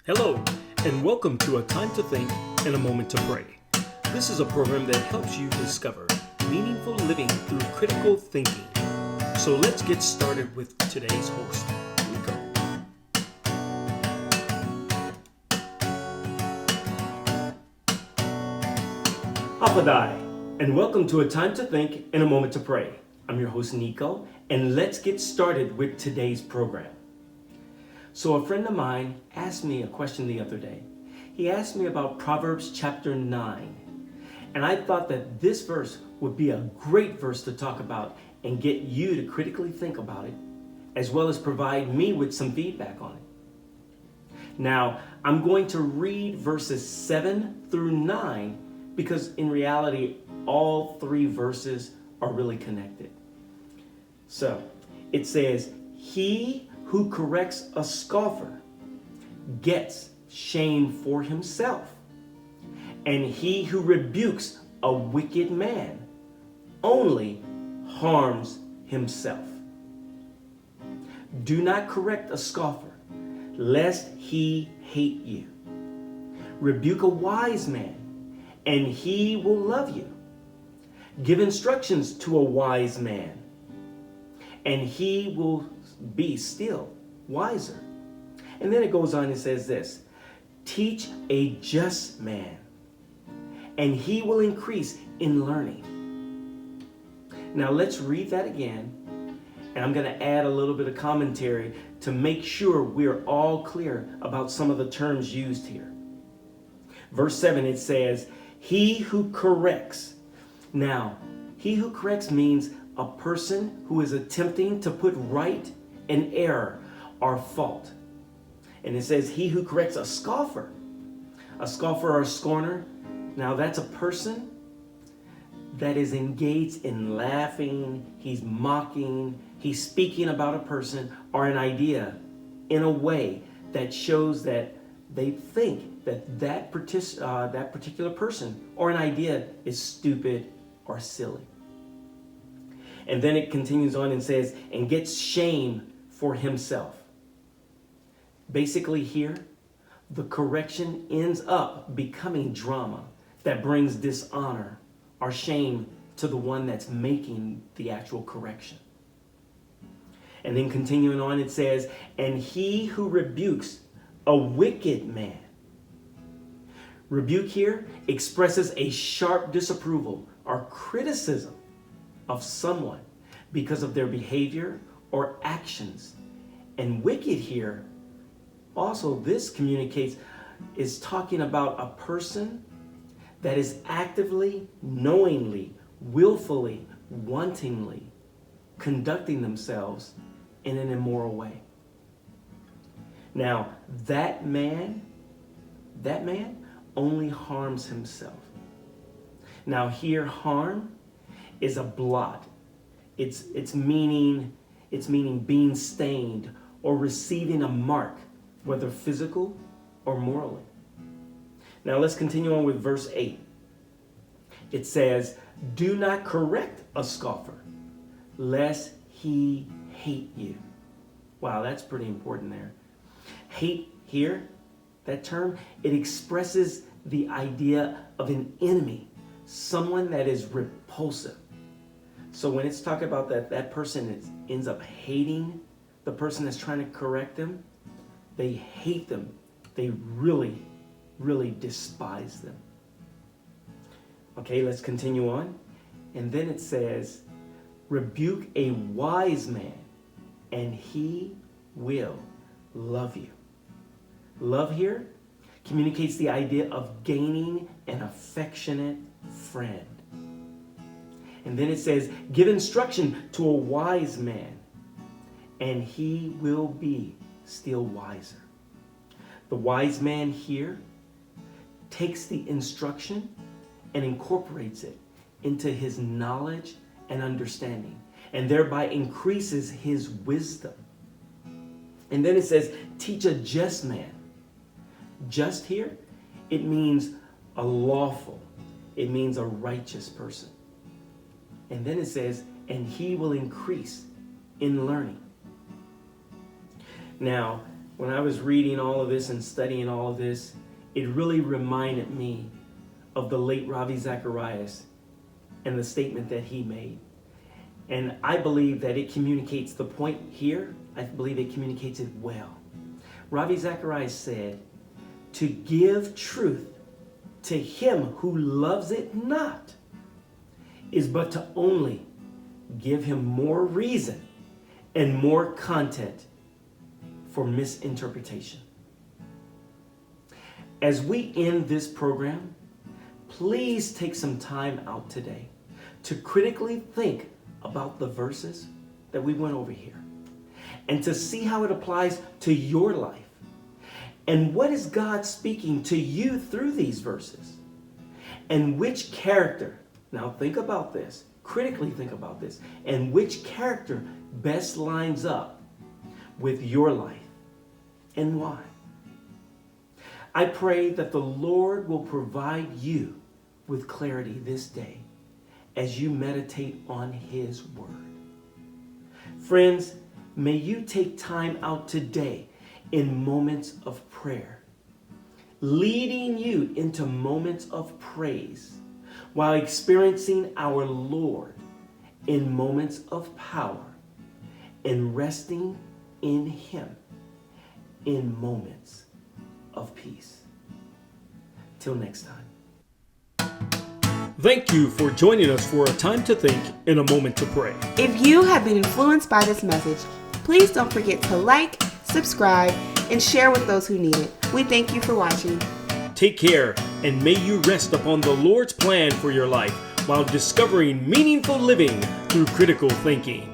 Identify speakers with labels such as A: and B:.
A: Hello, and welcome to A Time to Think and a Moment to Pray. This is a program that helps you discover meaningful living through critical thinking. So let's get started with today's host, Nico. Hapadai, and welcome to A Time to Think and a Moment to Pray. I'm your host, Nico, and let's get started with today's program. So a friend of mine asked me a question the other day. He asked me about Proverbs chapter 9. And I thought that this verse would be a great verse to talk about and get you to critically think about it, as well as provide me with some feedback on it. Now, I'm going to read verses 7 through 9 because in reality, all three verses are really connected. So, it says, "He who corrects a scoffer gets shame for himself, and he who rebukes a wicked man only harms himself. Do not correct a scoffer, lest he hate you. Rebuke a wise man, and he will love you. Give instructions to a wise man, and he will be still wiser." And then it goes on and says this, "Teach a just man, and he will increase in learning." Now let's read that again, and I'm going to add a little bit of commentary to make sure we're all clear about some of the terms used here. Verse 7, it says, "He who corrects." Now, he who corrects means a person who is attempting to put right an error or fault. And it says, "He who corrects a scoffer." A scoffer or a scorner. Now that's a person that is engaged in laughing, he's mocking, he's speaking about a person or an idea in a way that shows that they think that particular person or an idea is stupid or silly. And then it continues on and says, "and gets shame for himself." Basically here, the correction ends up becoming drama that brings dishonor or shame to the one that's making the actual correction. And then continuing on, it says, "and he who rebukes a wicked man." Rebuke here expresses a sharp disapproval or criticism of someone because of their behavior or actions. And wicked here, also this communicates, is talking about a person that is actively, knowingly, willfully, wantingly conducting themselves in an immoral way. Now, that man only harms himself. Now here, harm is a blot. It's meaning being stained or receiving a mark, whether physical or morally. Now let's continue on with verse 8. It says, "Do not correct a scoffer, lest he hate you." Wow, that's pretty important there. Hate here, that term, it expresses the idea of an enemy, someone that is repulsive. So when it's talking about that person ends up hating the person that's trying to correct them, they hate them. They really, really despise them. Okay, let's continue on. And then it says, "Rebuke a wise man, and he will love you." Love here communicates the idea of gaining an affectionate friend. And then it says, "Give instruction to a wise man, and he will be still wiser." The wise man here takes the instruction and incorporates it into his knowledge and understanding, and thereby increases his wisdom. And then it says, "Teach a just man." Just here, it means a lawful, it means a righteous person. And then it says, "and he will increase in learning." Now, when I was reading all of this and studying all of this, it really reminded me of the late Ravi Zacharias and the statement that he made. And I believe that it communicates the point here. I believe it communicates it well. Ravi Zacharias said, "To give truth to him who loves it not is but to only give him more reason and more content for misinterpretation." As we end this program, please take some time out today to critically think about the verses that we went over here and to see how it applies to your life. And what is God speaking to you through these verses? And which character, now think about this, critically think about this, and which character best lines up with your life and why? I pray that the Lord will provide you with clarity this day as you meditate on His Word. Friends, may you take time out today in moments of prayer, leading you into moments of praise while experiencing our Lord in moments of power and resting in Him in moments of peace. Till next time.
B: Thank you for joining us for a time to think and a moment to pray.
C: If you have been influenced by this message, please don't forget to like, subscribe, and share with those who need it. We thank you for watching.
B: Take care, and may you rest upon the Lord's plan for your life while discovering meaningful living through critical thinking.